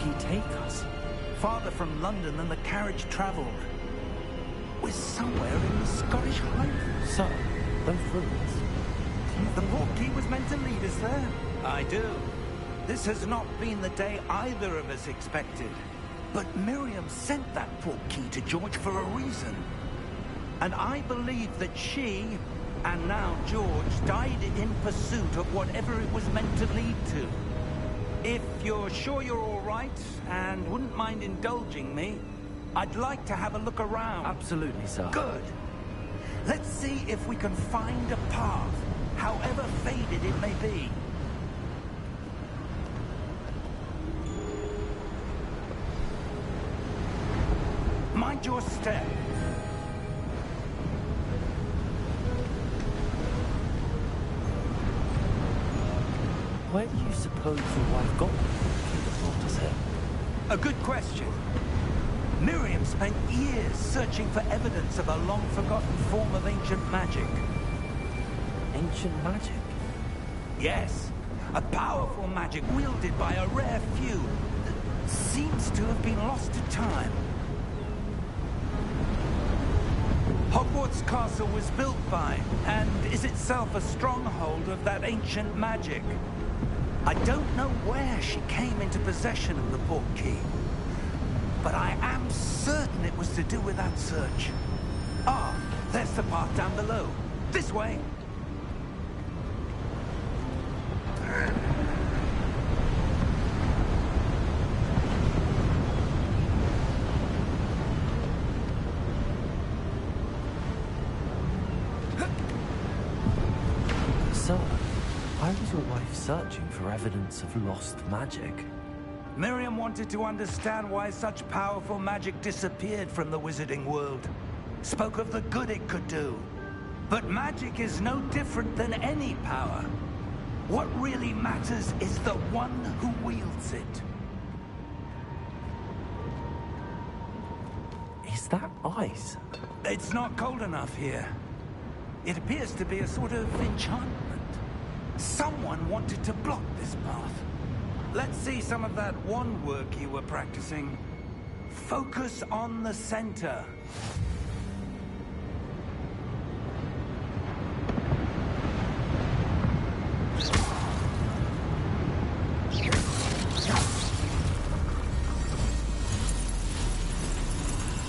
he take us? Farther from London than the carriage travelled. We're somewhere in the Scottish Highlands. So, those ruins. The portkey was meant to lead us there. I do. This has not been the day either of us expected. But Miriam sent that portkey to George for a reason. And I believe that she, and now George, died in pursuit of whatever it was meant to lead to. If you're sure you're all right, and wouldn't mind indulging me, I'd like to have a look around. Absolutely, sir. Good. Let's see if we can find a path, however faded it may be. Mind your step. Where do you suppose your wife got the brought us here? A good question. Miriam spent years searching for evidence of a long-forgotten form of ancient magic. Ancient magic? Yes. A powerful magic wielded by a rare few that seems to have been lost to time. Hogwarts Castle was built by, and is itself a stronghold of that ancient magic. I don't know where she came into possession of the portkey, but I am certain it was to do with that search. Ah, there's the path down below. This way. So, why was your wife searching for evidence of lost magic? Miriam wanted to understand why such powerful magic disappeared from the wizarding world. Spoke of the good it could do. But magic is no different than any power. What really matters is the one who wields it. Is that ice? It's not cold enough here. It appears to be a sort of enchantment. Someone wanted to block this path. Let's see some of that wand work you were practicing. Focus on the center.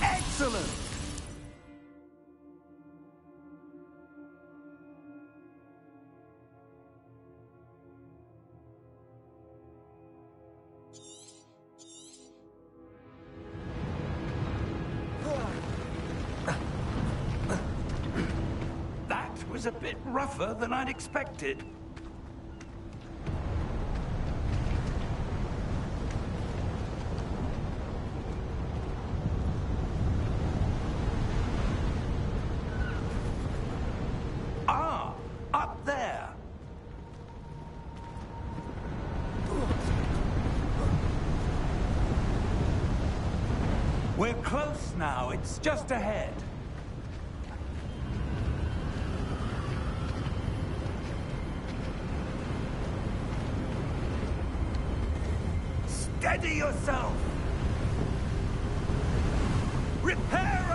Excellent! That was a bit rougher than I'd expected. Ah, up there. We're close now. It's just ahead. Steady yourself! Reparo!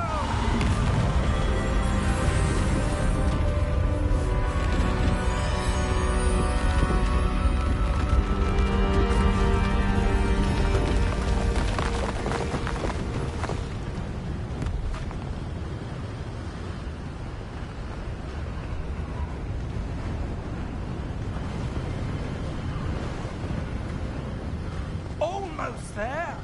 Almost there.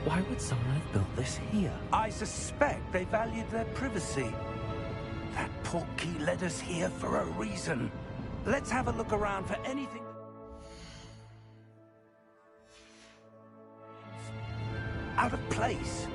Why would someone have built this here? I suspect they valued their privacy. That portkey led us here for a reason. Let's have a look around for anything out of place.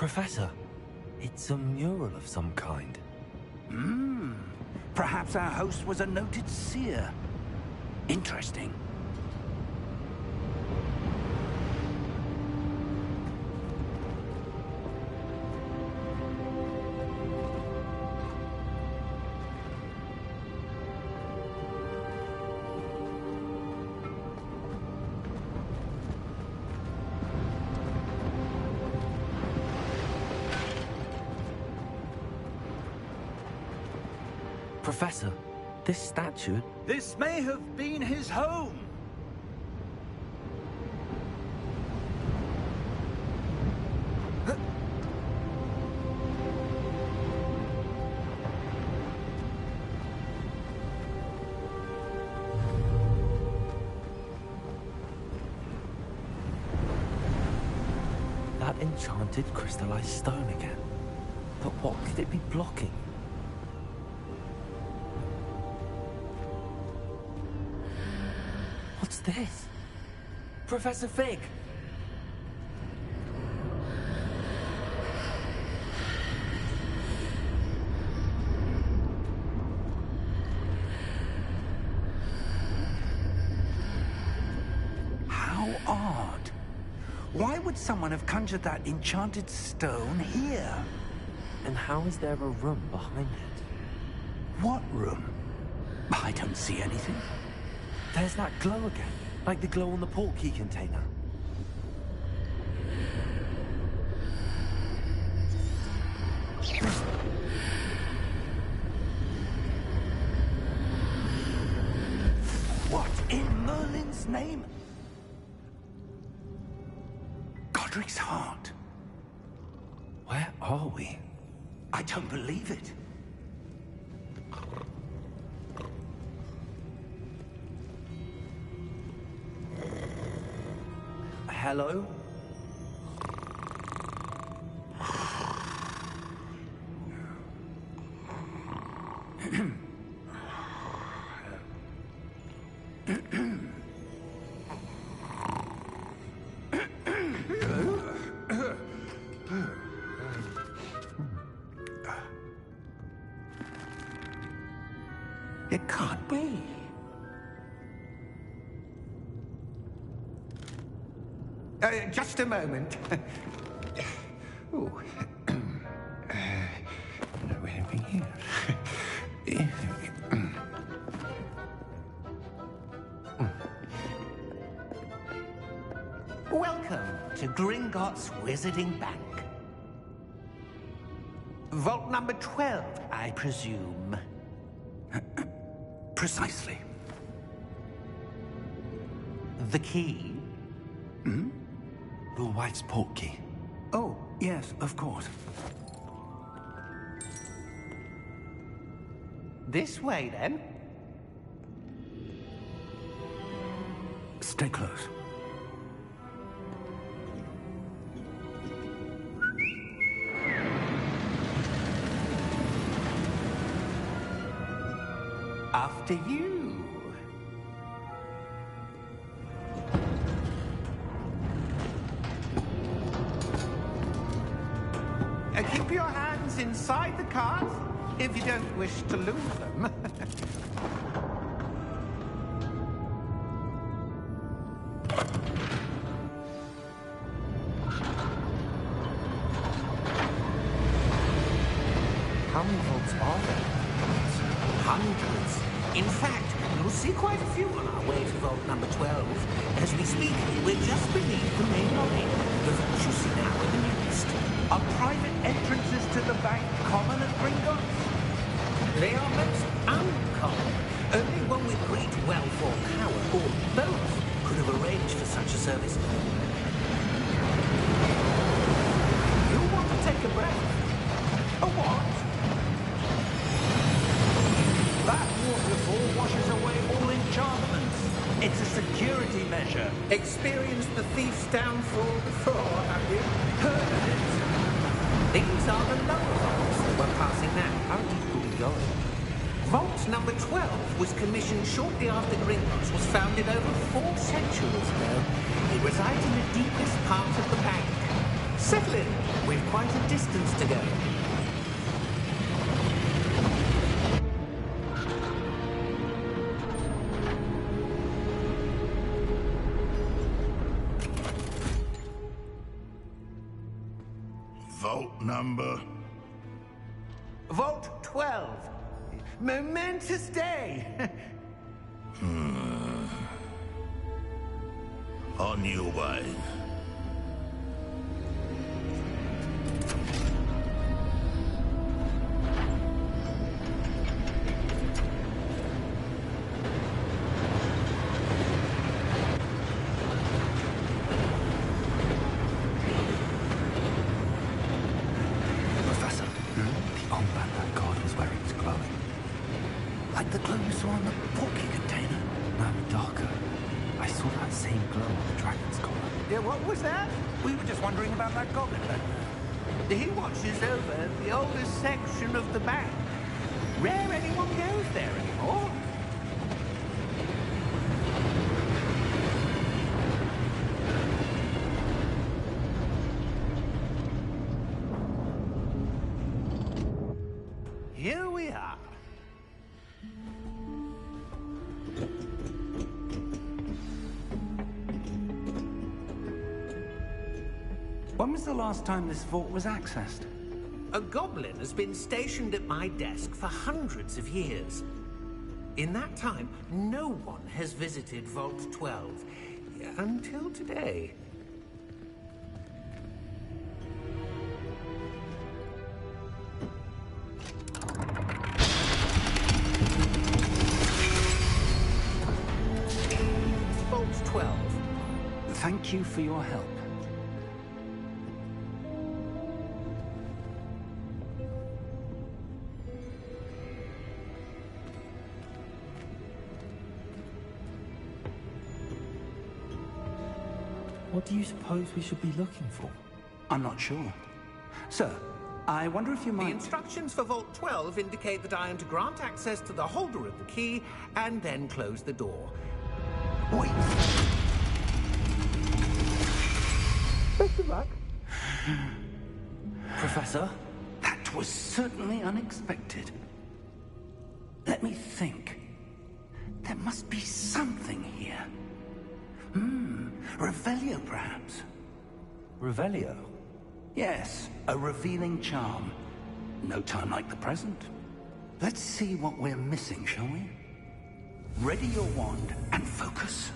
Professor, it's a mural of some kind. Perhaps our host was a noted seer. Interesting. Professor, this statue... This may have been his home. That enchanted crystallized stone again. But what could it be blocking? What's this? Professor Fig! How odd. Why would someone have conjured that enchanted stone here? And how is there a room behind it? What room? I don't see anything. There's that glow again, like the glow on the portkey container. What in Merlin's name? Godric's heart. Where are we? I don't believe it. Hello? It can't be. Just a moment. Oh. Where are we here? Welcome to Gringotts Wizarding Bank. Vault number 12, I presume. Precisely. The key? Your wife's portkey. Oh, yes, of course. This way, then. Stay close. After you. Keep your hands inside the cart if you don't wish to lose them. How many vaults are there? Hundreds. In fact, you'll see quite a few on our way to vault number 12. As we speak, we're just beneath the main lobby. The vaults you see now are the newest. Are private entrances to the bank common at Gringotts? They are most uncommon. Only one with great wealth or power, or both, could have arranged for such a service. You want to take a breath? A what? That waterfall washes away all enchantments. It's a security measure. Experienced the thief's downfall before, have you? Heard of it? These are the lower vaults that we're passing now. How deep are we going? Vault number 12 was commissioned shortly after Gringotts was founded over 4 centuries ago. It resides in the deepest part of the bank. Settle in. We've quite a distance to go. Vault number? Vault 12. Momentous day. On your way. Professor, the armband that guard was wearing is glowing. Like the glow you saw on the porky container? No, darker. I saw that same glow on the dragon's collar. Yeah, what was that? We were just wondering about that goblin back there. He watches over the oldest section of the bank. Rare anyone goes there anymore. Here we are. When was the last time this vault was accessed? A goblin has been stationed at my desk for hundreds of years. In that time, no one has visited Vault 12. Until today. Vault 12. Thank you for your help. What do you suppose we should be looking for? I'm not sure. Sir, I wonder if you The might... instructions for Vault 12 indicate that I am to grant access to the holder of the key and then close the door. Wait. Best of luck. Professor? That was certainly unexpected. Let me think. There must be something here. Revelio, perhaps? Revelio? Yes, a revealing charm. No time like the present. Let's see what we're missing, shall we? Ready your wand and focus.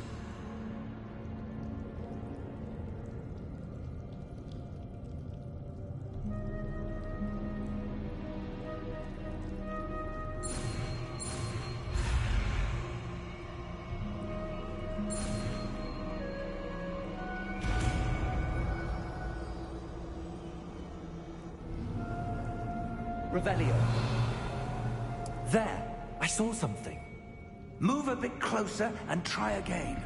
Revelio. There! I saw something. Move a bit closer and try again.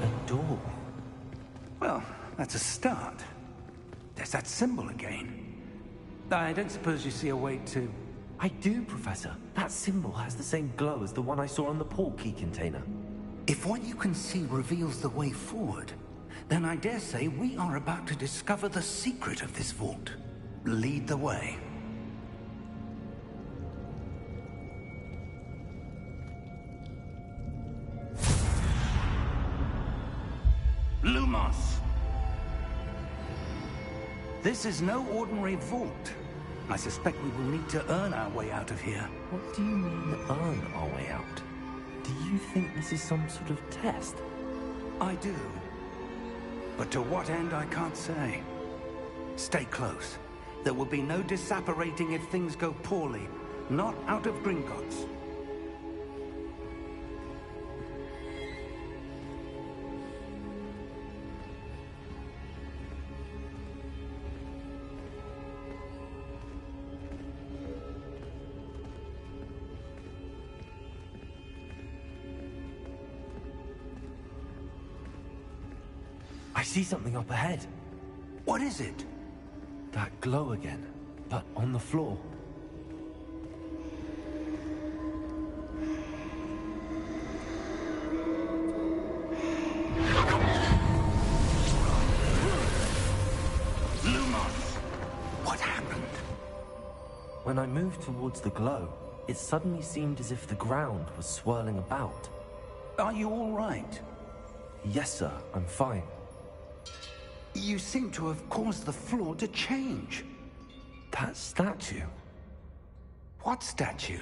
A door. Well, that's a start. There's that symbol again. I don't suppose you see a way to... I do, Professor. That symbol has the same glow as the one I saw on the portkey container. If what you can see reveals the way forward, then I dare say we are about to discover the secret of this vault. Lead the way. Lumos! This is no ordinary vault. I suspect we will need to earn our way out of here. What do you mean, earn our way out? Do you think this is some sort of test? I do. But to what end, I can't say. Stay close. There will be no disapparating if things go poorly. Not out of Gringotts. I see something up ahead. What is it? That glow again, but on the floor. When I moved towards the glow, it suddenly seemed as if the ground was swirling about. Are you all right? Yes, sir, I'm fine. You seem to have caused the floor to change. That statue? What statue?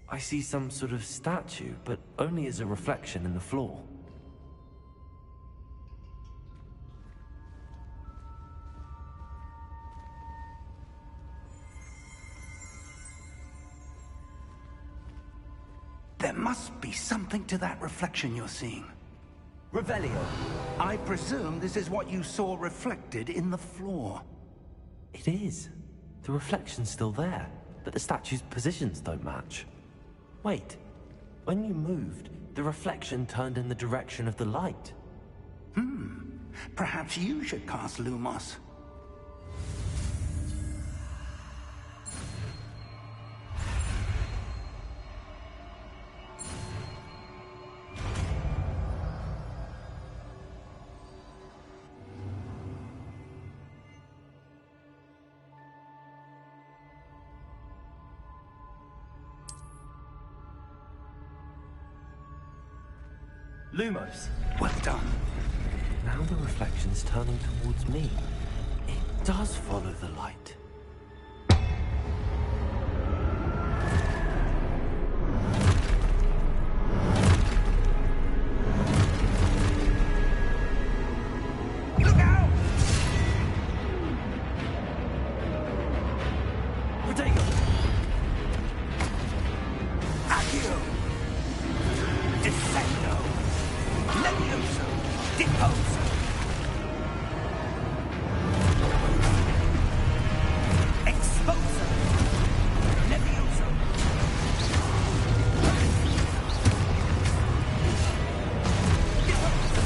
I see some sort of statue, but only as a reflection in the floor. There must be something to that reflection you're seeing. Revelio! I presume this is what you saw reflected in the floor. It is. The reflection's still there, but the statue's positions don't match. Wait. When you moved, the reflection turned in the direction of the light. Perhaps you should cast Lumos. Lumos! Well done. Now the reflection's turning towards me. It does follow the light. Look out! Potato! Accio! Descendo! Levioso! Deposo! Exposo! Levioso! Deposo!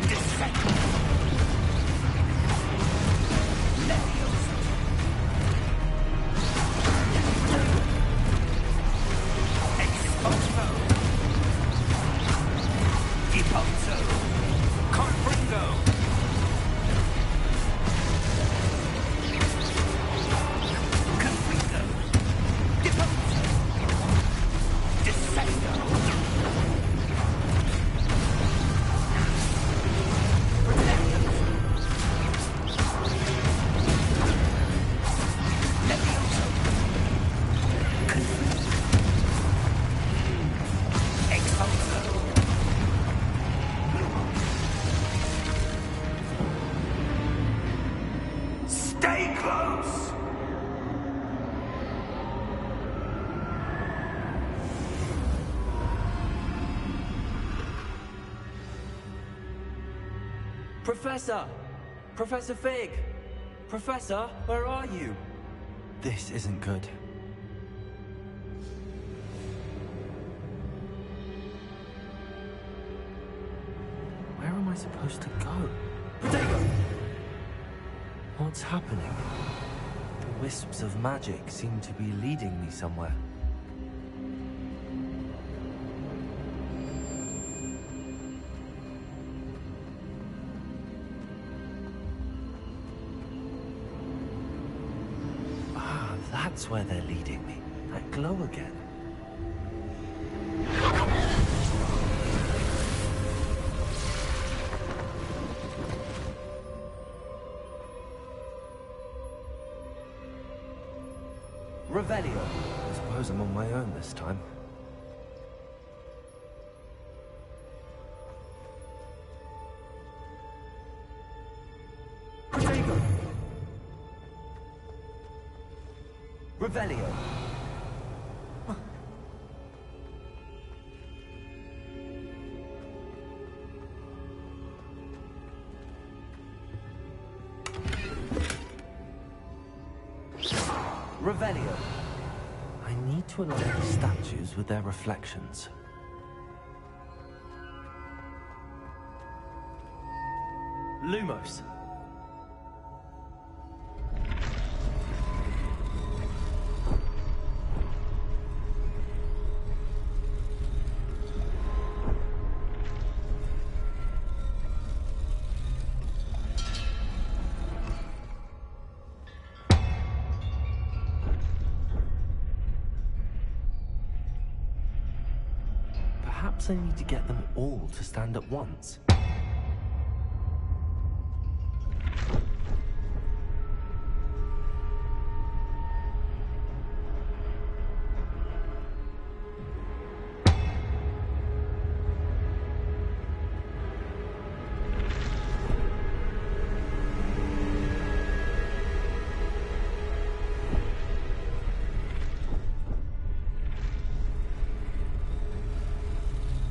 Descendo! Levioso! Exposo! Deposo! Confringo! Confringo! Deposo! Descendo! Levioso! Exposo! Stay close! Professor! Professor Fig! Professor, where are you? This isn't good. Where am I supposed to go? Potato! What's happening? The wisps of magic seem to be leading me somewhere. Ah, that's where they're leading me. That glow again. Revelio. I suppose I'm on my own this time. Potato! Revelio. Revelio. I need to align the statues with their reflections. Lumos. Perhaps I need to get them all to stand at once.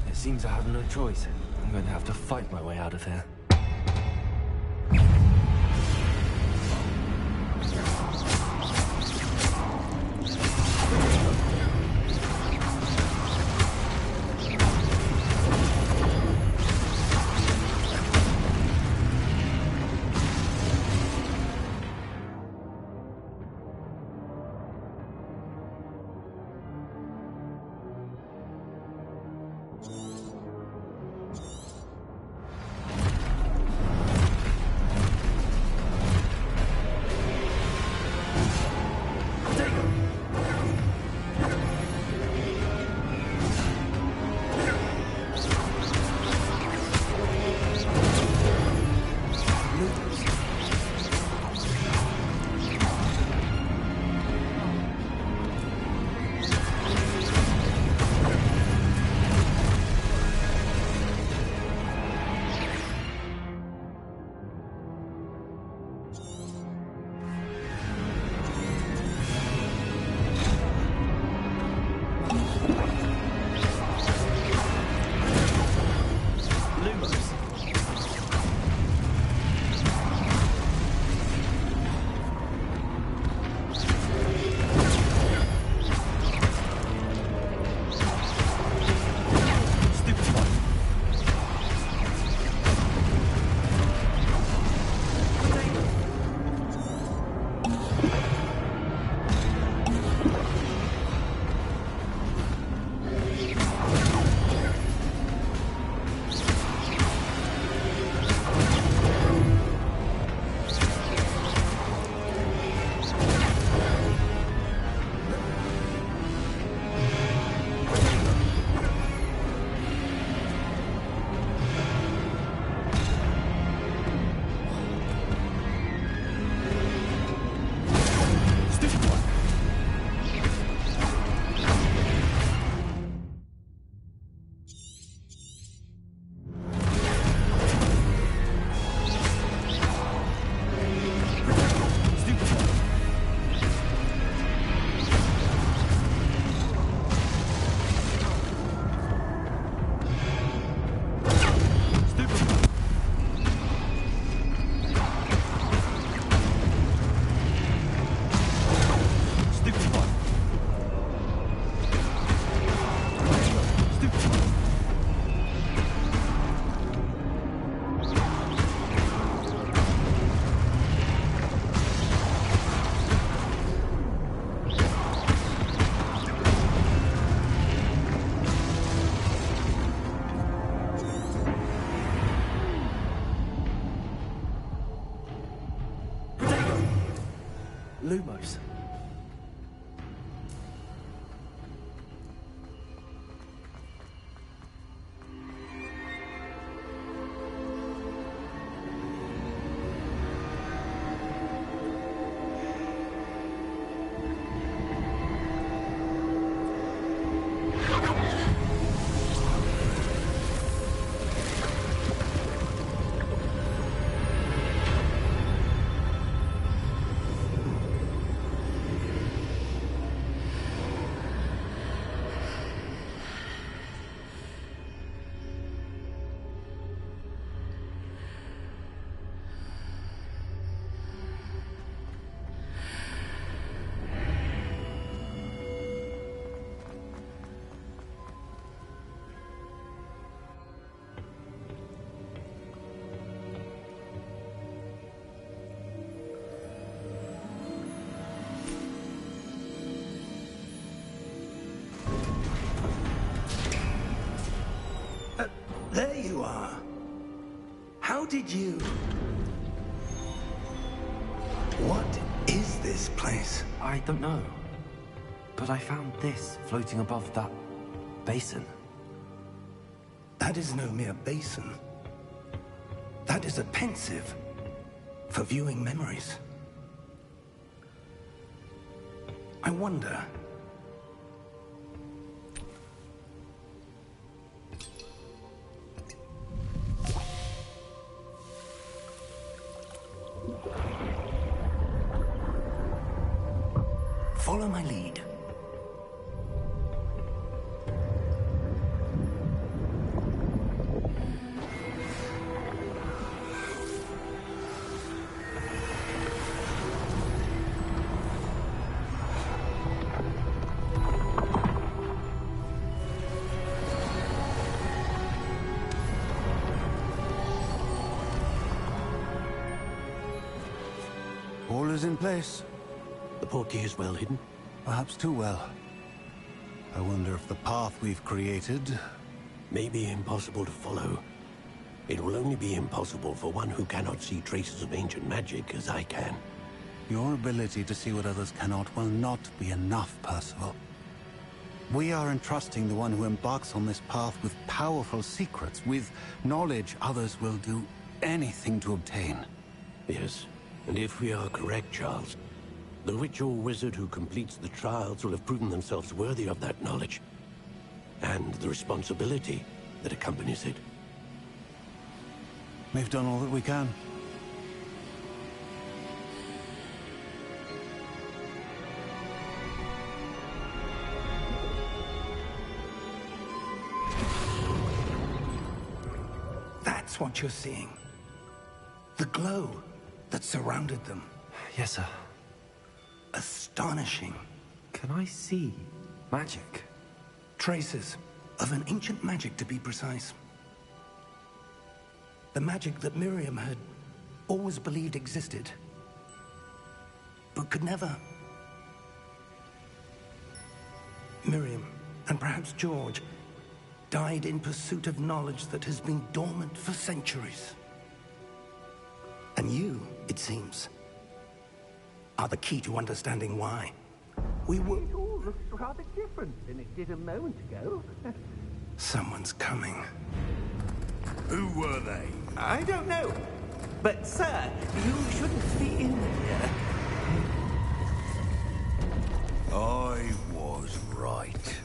It seems I have no choice. I'm going to have to fight my way out of here. Lumos. There you are. How did you... What is this place? I don't know. But I found this floating above that basin. That is no mere basin. That is a pensive for viewing memories. I wonder... Follow my lead. All is in place. The portkey is well hidden? Perhaps too well. I wonder if the path we've created... May be impossible to follow. It will only be impossible for one who cannot see traces of ancient magic as I can. Your ability to see what others cannot will not be enough, Percival. We are entrusting the one who embarks on this path with powerful secrets, with knowledge others will do anything to obtain. Yes, and if we are correct, Charles, the witch or wizard who completes the trials will have proven themselves worthy of that knowledge, and the responsibility that accompanies it. We've done all that we can. That's what you're seeing. The glow that surrounded them. Yes, sir. Astonishing. Can I see magic? Traces of an ancient magic, to be precise. The magic that Miriam had always believed existed, but could never. Miriam, and perhaps George, died in pursuit of knowledge that has been dormant for centuries. And you, it seems, are the key to understanding why. We were... It all looks rather different than it did a moment ago. Someone's coming. Who were they? I don't know. But, sir, you shouldn't be in here. I was right.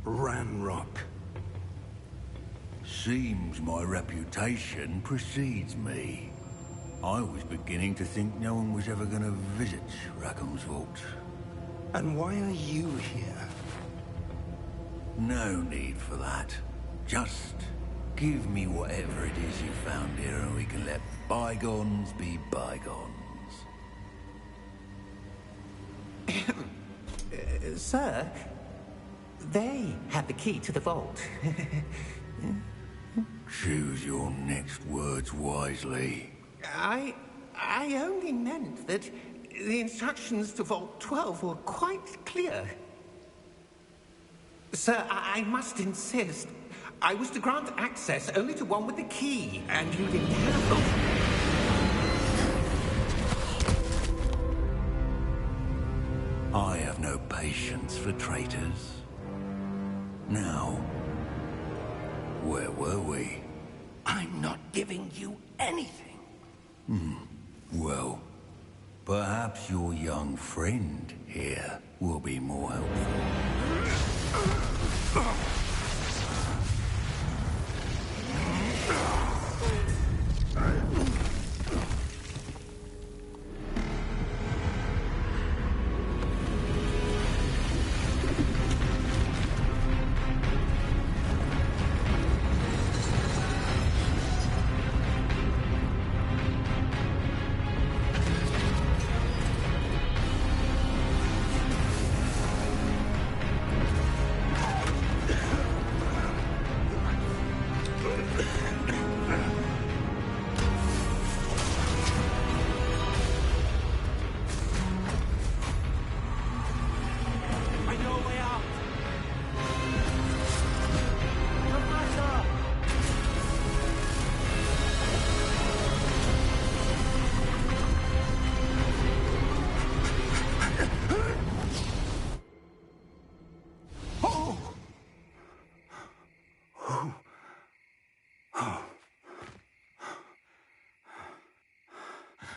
Ranrock. Seems my reputation precedes me. I was beginning to think no one was ever going to visit Rackham's vault. And why are you here? No need for that. Just give me whatever it is you found here and we can let bygones be bygones. Sir, they had the key to the vault. Choose your next words wisely. I only meant that the instructions to Vault 12 were quite clear. Sir, I must insist. I was to grant access only to one with the key, and you didn't have them. I have no patience for traitors. Now, where were we? I'm not giving you anything. Well, perhaps your young friend here will be more helpful.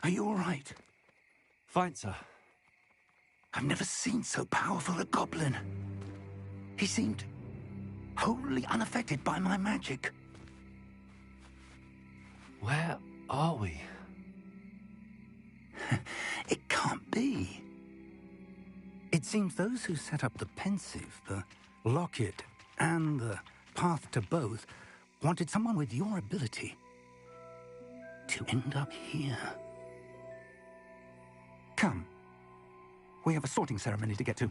Are you all right? Fine, sir. I've never seen so powerful a goblin. He seemed wholly unaffected by my magic. Where are we? It can't be. It seems those who set up the pensive, the locket, and the path to both wanted someone with your ability to end up here. Come. We have a sorting ceremony to get to.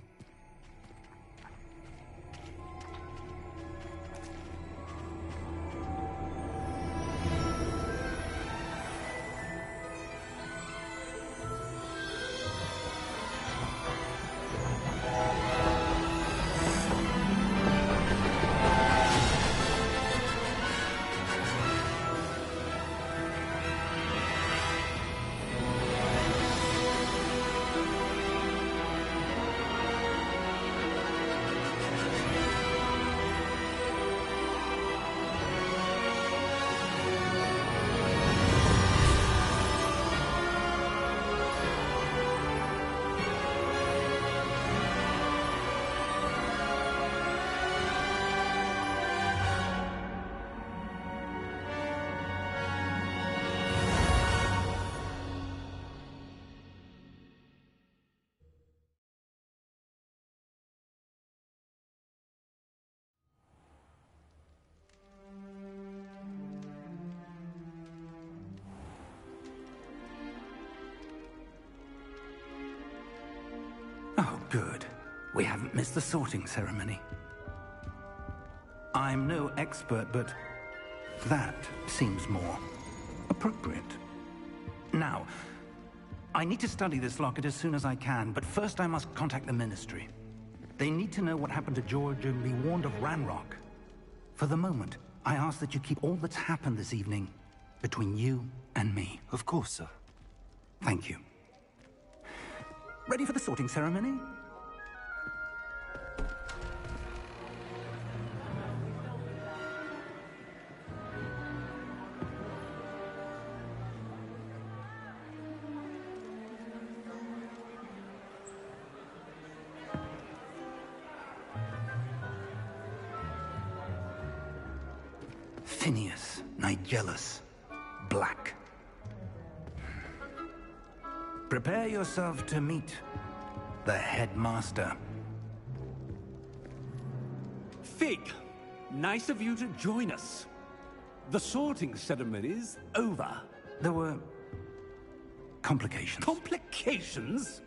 Oh, good. We haven't missed the sorting ceremony. I'm no expert, but that seems more appropriate. Now, I need to study this locket as soon as I can, but first I must contact the Ministry. They need to know what happened to George and be warned of Ranrock. For the moment, I ask that you keep all that's happened this evening between you and me. Of course, sir. Thank you. Ready for the sorting ceremony? Phineas, Nigellus, Black. Prepare yourself to meet the headmaster. Fig, nice of you to join us. The sorting ceremony's over. There were complications. Complications?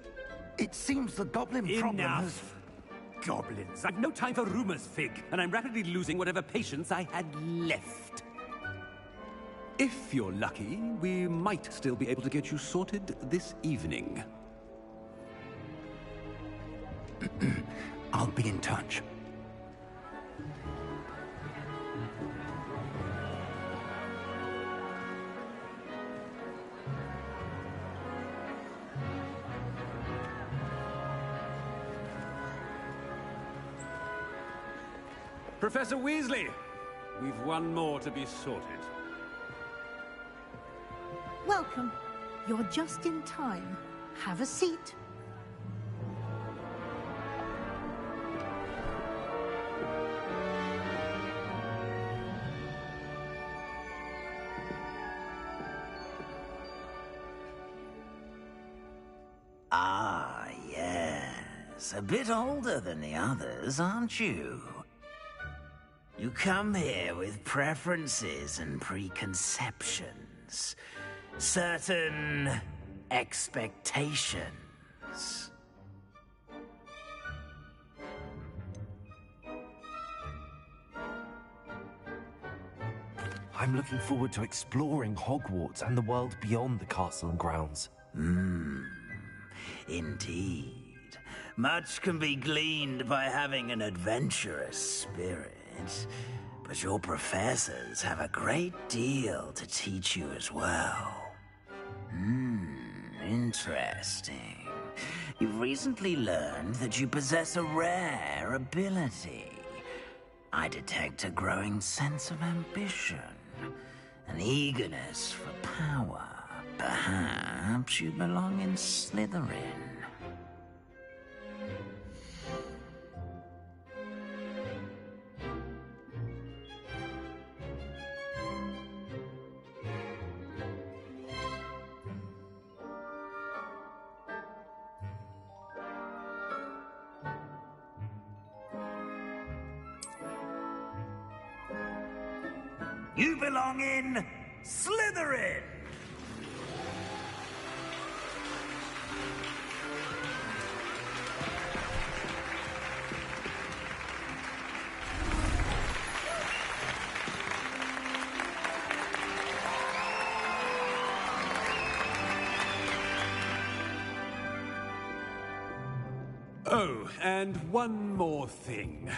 It seems the goblin problem has... Enough! Goblins. I've no time for rumors, Fig, and I'm rapidly losing whatever patience I had left. If you're lucky, we might still be able to get you sorted this evening. I'll be in touch. Professor Weasley, we've one more to be sorted. Welcome. You're just in time. Have a seat. Ah, yes. A bit older than the others, aren't you? You come here with preferences and preconceptions. Certain expectations. I'm looking forward to exploring Hogwarts and the world beyond the castle and grounds. Indeed. Much can be gleaned by having an adventurous spirit. But your professors have a great deal to teach you as well. Interesting. You've recently learned that you possess a rare ability. I detect a growing sense of ambition, an eagerness for power. Perhaps you belong in Slytherin. You belong in Slytherin! Oh, and one more thing.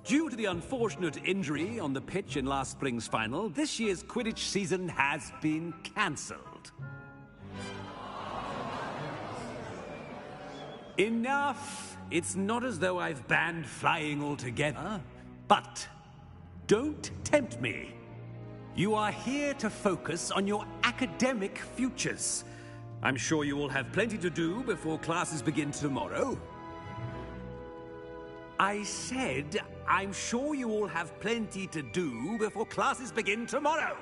Due to the unfortunate injury on the pitch in last spring's final, this year's Quidditch season has been cancelled. Enough! It's not as though I've banned flying altogether. But don't tempt me. You are here to focus on your academic futures. I'm sure you all have plenty to do before classes begin tomorrow. I said, I'm sure you all have plenty to do before classes begin tomorrow.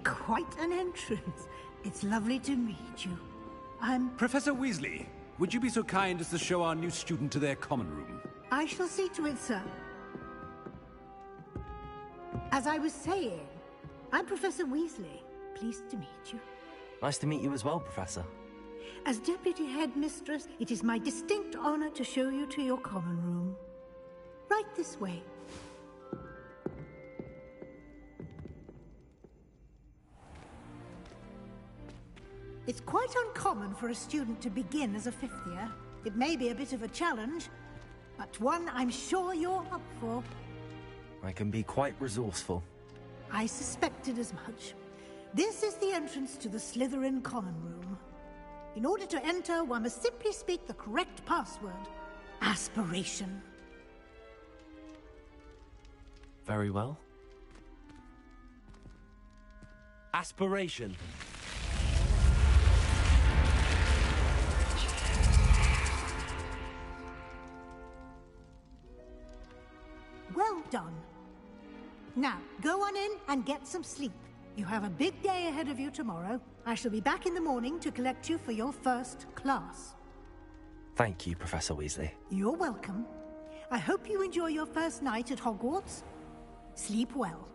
Quite an entrance. It's lovely to meet you. Professor Weasley, would you be so kind as to show our new student to their common room? I shall see to it, sir. As I was saying, I'm Professor Weasley. Pleased to meet you. Nice to meet you as well, Professor. As Deputy Headmistress, it is my distinct honor to show you to your common room. Right this way. It's quite uncommon for a student to begin as a fifth year. It may be a bit of a challenge, but one I'm sure you're up for. I can be quite resourceful. I suspected as much. This is the entrance to the Slytherin common room. In order to enter, one must simply speak the correct password. Aspiration. Very well. Aspiration. Well done. Now, go on in and get some sleep. You have a big day ahead of you tomorrow. I shall be back in the morning to collect you for your first class. Thank you, Professor Weasley. You're welcome. I hope you enjoy your first night at Hogwarts. Sleep well.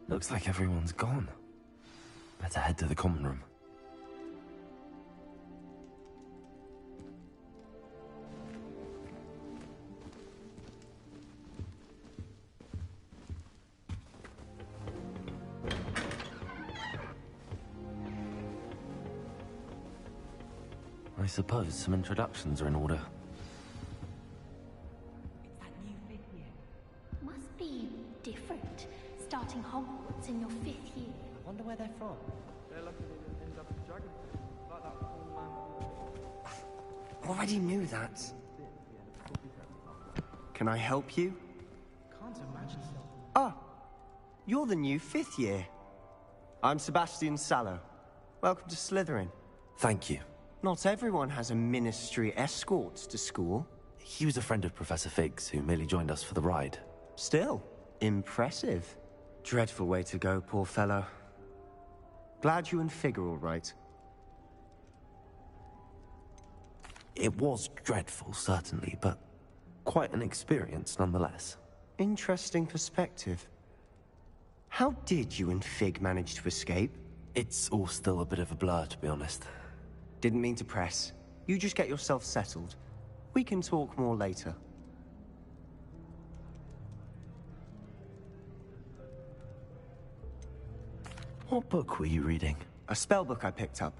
Looks like everyone's gone. Better head to the common room. I suppose some introductions are in order. It's that new fifth year. Must be different, starting Hogwarts in your fifth year. I wonder where they're from. They're lucky they didn't end up as dragon like that poor man. Already knew that. Can I help you? Can't imagine so. Ah, you're the new fifth year. I'm Sebastian Sallow. Welcome to Slytherin. Thank you. Not everyone has a ministry escort to school. He was a friend of Professor Fig's who merely joined us for the ride. Still, impressive. Dreadful way to go, poor fellow. Glad you and Fig are all right. It was dreadful, certainly, but quite an experience nonetheless. Interesting perspective. How did you and Fig manage to escape? It's all still a bit of a blur, to be honest. Didn't mean to press. You just get yourself settled. We can talk more later. What book were you reading? A spell book I picked up.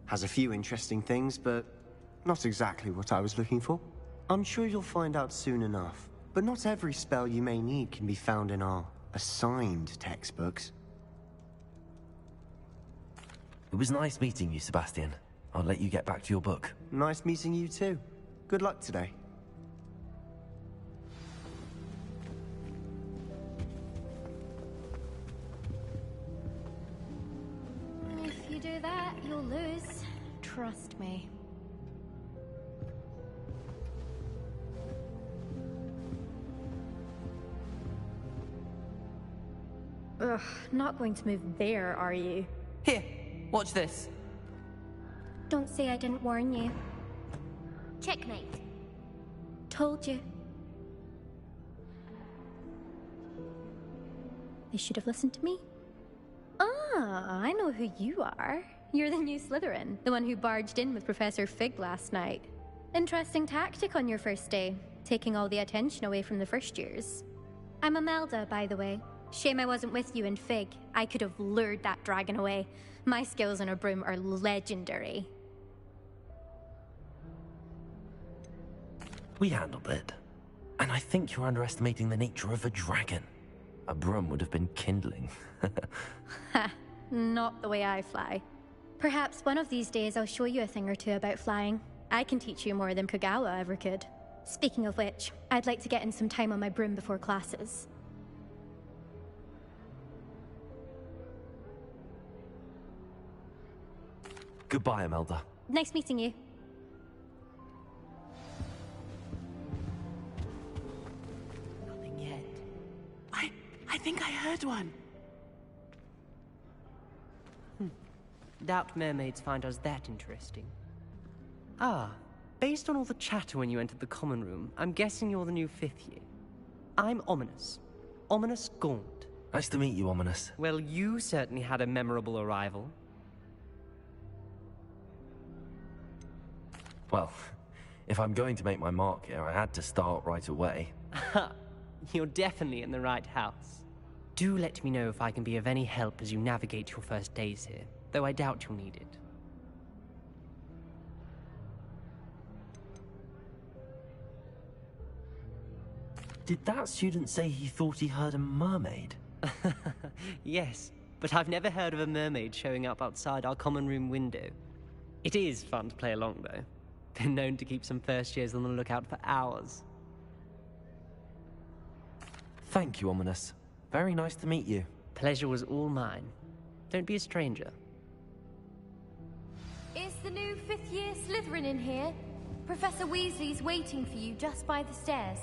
Has a few interesting things, but not exactly what I was looking for. I'm sure you'll find out soon enough. But not every spell you may need can be found in our assigned textbooks. It was nice meeting you, Sebastian. I'll let you get back to your book. Nice meeting you too. Good luck today. If you do that, you'll lose. Trust me. Ugh, not going to move there, are you? Here, watch this. Don't say I didn't warn you. Checkmate. Told you. They should have listened to me. Ah, I know who you are. You're the new Slytherin, the one who barged in with Professor Fig last night. Interesting tactic on your first day, taking all the attention away from the first years. I'm Imelda, by the way. Shame I wasn't with you in Fig. I could have lured that dragon away. My skills on a broom are legendary. We handled it. And I think you're underestimating the nature of a dragon. A broom would have been kindling. Ha, not the way I fly. Perhaps one of these days I'll show you a thing or two about flying. I can teach you more than Kagawa ever could. Speaking of which, I'd like to get in some time on my broom before classes. Goodbye, Imelda. Nice meeting you. Nothing yet. I think I heard one. Doubt mermaids find us that interesting. Ah, based on all the chatter when you entered the common room, I'm guessing you're the new 5th year. I'm Ominous. Ominous Gaunt. Nice to meet you, Ominous. Well, you certainly had a memorable arrival. Well, if I'm going to make my mark here, I had to start right away. You're definitely in the right house. Do let me know if I can be of any help as you navigate your first days here, though I doubt you'll need it. Did that student say he thought he heard a mermaid? Yes, but I've never heard of a mermaid showing up outside our common room window. It is fun to play along, though. Been known to keep some first years on the lookout for hours. Thank you, Ominous. Very nice to meet you. Pleasure was all mine. Don't be a stranger. Is the new 5th year Slytherin in here? Professor Weasley's waiting for you just by the stairs.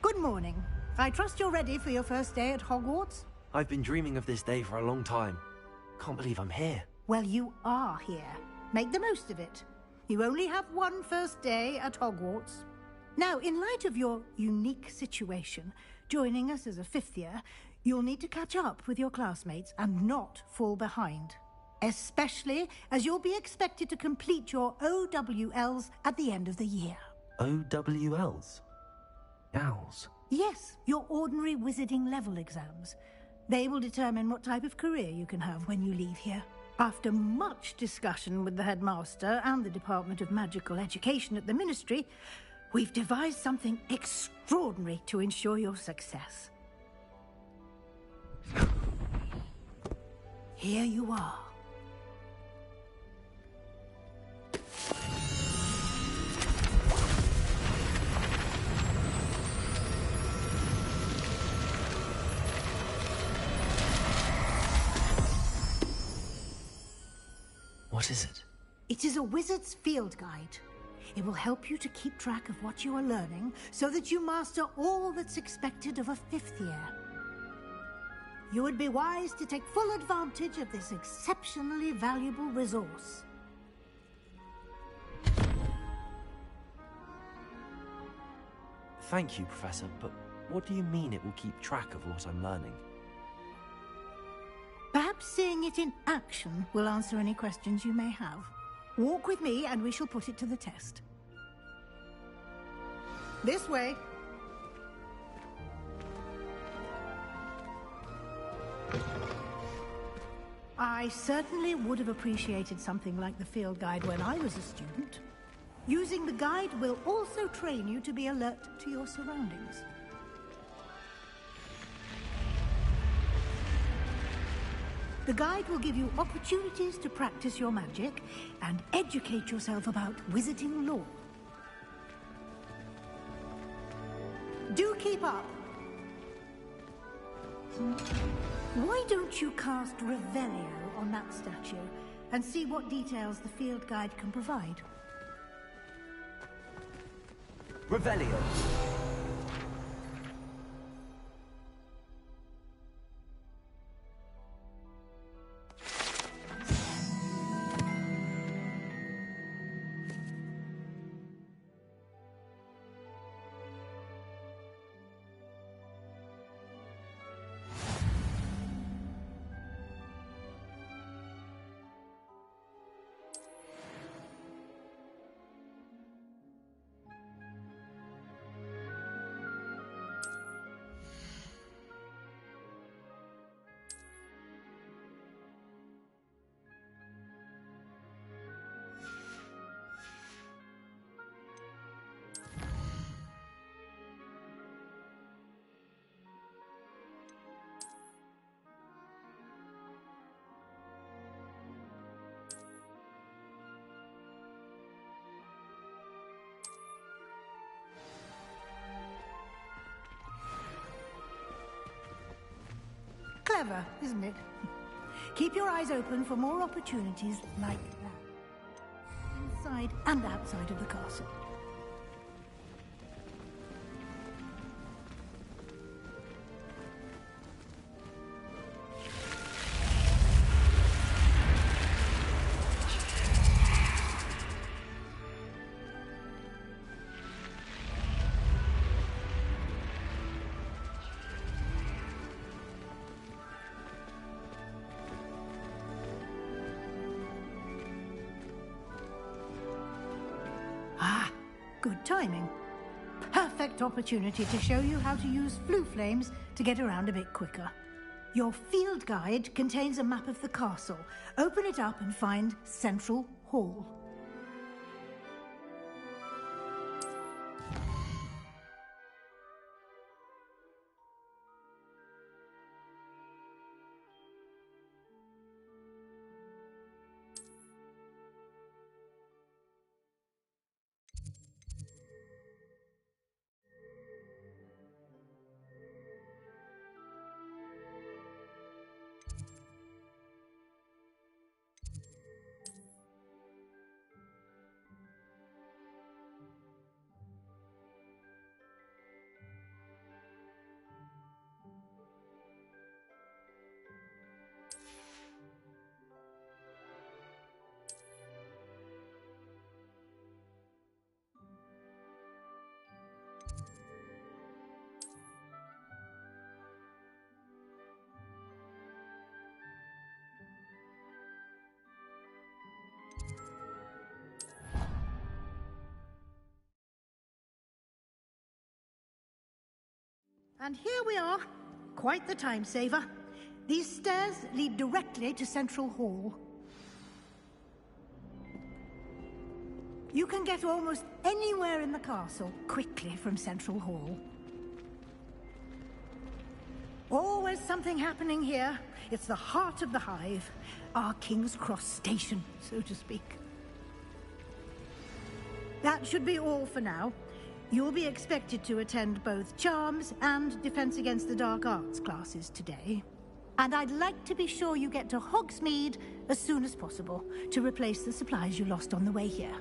Good morning. I trust you're ready for your first day at Hogwarts? I've been dreaming of this day for a long time. Can't believe I'm here. Well, you are here. Make the most of it. You only have one first day at Hogwarts. Now, in light of your unique situation, joining us as a 5th year, you'll need to catch up with your classmates and not fall behind. Especially as you'll be expected to complete your OWLs at the end of the year. OWLs? Owls? Yes, your ordinary wizarding level exams. They will determine what type of career you can have when you leave here. After much discussion with the headmaster and the Department of Magical Education at the Ministry, we've devised something extraordinary to ensure your success. Here you are. What is it? It is a wizard's field guide. It will help you to keep track of what you are learning so that you master all that's expected of a 5th year. You would be wise to take full advantage of this exceptionally valuable resource. Thank you, Professor, but what do you mean it will keep track of what I'm learning? Perhaps seeing it in action will answer any questions you may have. Walk with me and we shall put it to the test. This way. I certainly would have appreciated something like the field guide when I was a student. Using the guide will also train you to be alert to your surroundings. The guide will give you opportunities to practice your magic and educate yourself about wizarding lore. Do keep up. Why don't you cast Revelio on that statue and see what details the field guide can provide? Revelio! Clever, isn't it? Keep your eyes open for more opportunities like that. Inside and outside of the castle. Good timing. Perfect opportunity to show you how to use flue flames to get around a bit quicker. Your field guide contains a map of the castle. Open it up and find Central Hall. And here we are. Quite the time saver. These stairs lead directly to Central Hall. You can get almost anywhere in the castle quickly from Central Hall. Always something happening here. It's the heart of the Hive. Our King's Cross station, so to speak. That should be all for now. You'll be expected to attend both Charms and Defense Against the Dark Arts classes today. And I'd like to be sure you get to Hogsmeade as soon as possible to replace the supplies you lost on the way here.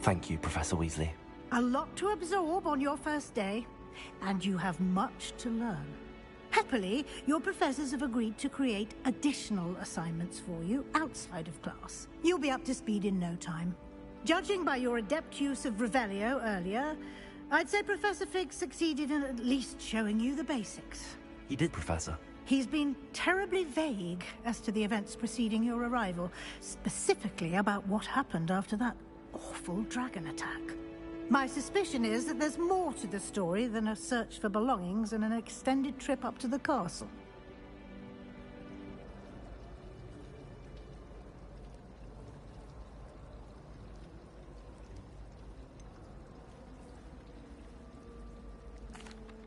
Thank you, Professor Weasley. A lot to absorb on your first day, and you have much to learn. Happily, your professors have agreed to create additional assignments for you outside of class. You'll be up to speed in no time. Judging by your adept use of Revelio earlier, I'd say Professor Fig succeeded in at least showing you the basics. He did, Professor. He's been terribly vague as to the events preceding your arrival, specifically about what happened after that awful dragon attack. My suspicion is that there's more to the story than a search for belongings and an extended trip up to the castle.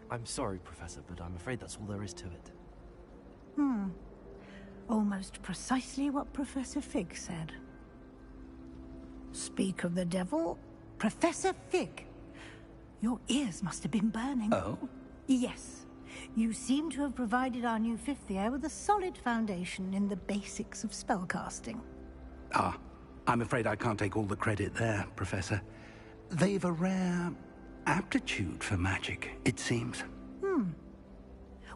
I'm sorry, Professor, but I'm afraid that's all there is to it. Almost precisely what Professor Fig said. Speak of the devil, Professor Fig. Your ears must have been burning. Oh? Yes. You seem to have provided our new fifth year with a solid foundation in the basics of spellcasting. Ah, I'm afraid I can't take all the credit there, Professor. They've a rare aptitude for magic, it seems.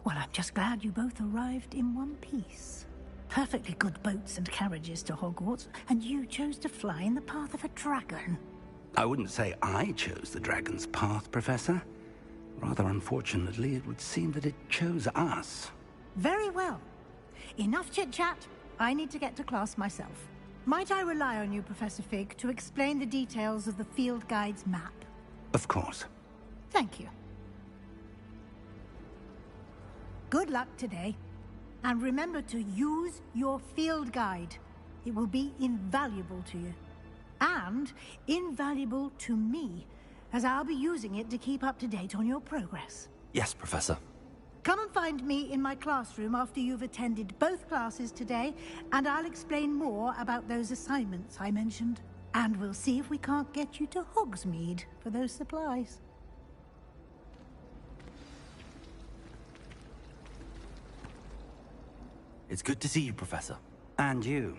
Well, I'm just glad you both arrived in one piece. Perfectly good boats and carriages to Hogwarts, and you chose to fly in the path of a dragon. I wouldn't say I chose the dragon's path, Professor. Rather unfortunately, it would seem that it chose us. Very well. Enough chit-chat. I need to get to class myself. Might I rely on you, Professor Fig, to explain the details of the field guide's map? Of course. Thank you. Good luck today. And remember to use your field guide. It will be invaluable to you. And invaluable to me, as I'll be using it to keep up to date on your progress. Yes, Professor. Come and find me in my classroom after you've attended both classes today, and I'll explain more about those assignments I mentioned. And we'll see if we can't get you to Hogsmeade for those supplies. It's good to see you, Professor. And you.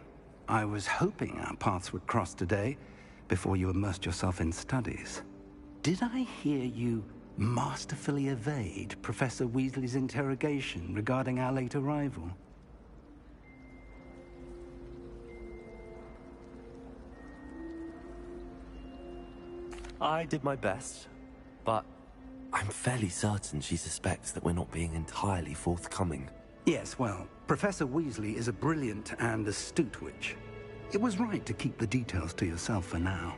I was hoping our paths would cross today, before you immersed yourself in studies. Did I hear you masterfully evade Professor Weasley's interrogation regarding our late arrival? I did my best, but I'm fairly certain she suspects that we're not being entirely forthcoming. Yes, well, Professor Weasley is a brilliant and astute witch. It was right to keep the details to yourself for now.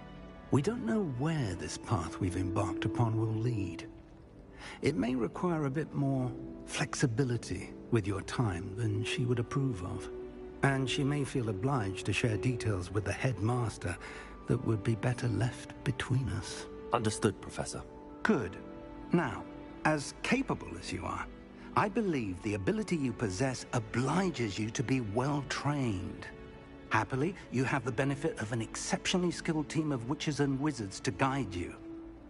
We don't know where this path we've embarked upon will lead. It may require a bit more flexibility with your time than she would approve of. And she may feel obliged to share details with the headmaster that would be better left between us. Understood, Professor. Good. Now, as capable as you are, I believe the ability you possess obliges you to be well-trained. Happily, you have the benefit of an exceptionally skilled team of witches and wizards to guide you.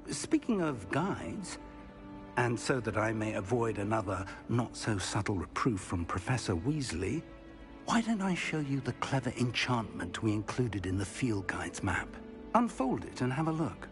Speaking of guides, and so that I may avoid another not-so-subtle reproof from Professor Weasley, why don't I show you the clever enchantment we included in the field guide's map? Unfold it and have a look.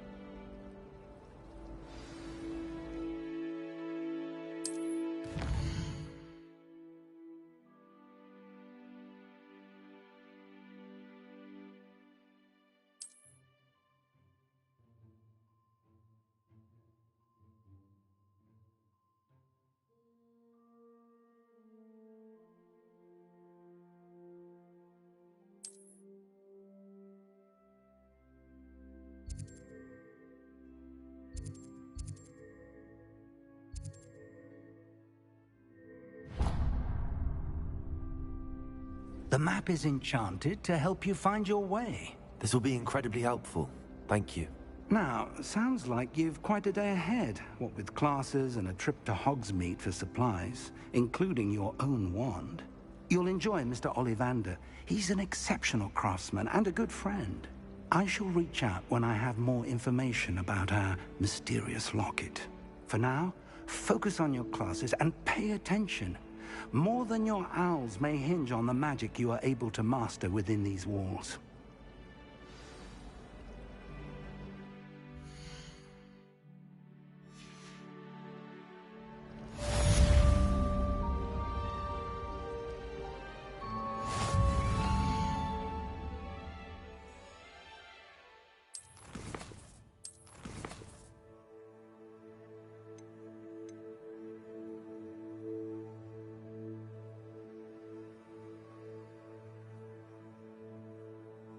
The map is enchanted to help you find your way. This will be incredibly helpful. Thank you. Now, sounds like you've quite a day ahead, what with classes and a trip to Hogsmeade for supplies, including your own wand. You'll enjoy Mr. Ollivander. He's an exceptional craftsman and a good friend. I shall reach out when I have more information about our mysterious locket. For now, focus on your classes and pay attention. More than your owls may hinge on the magic you are able to master within these walls.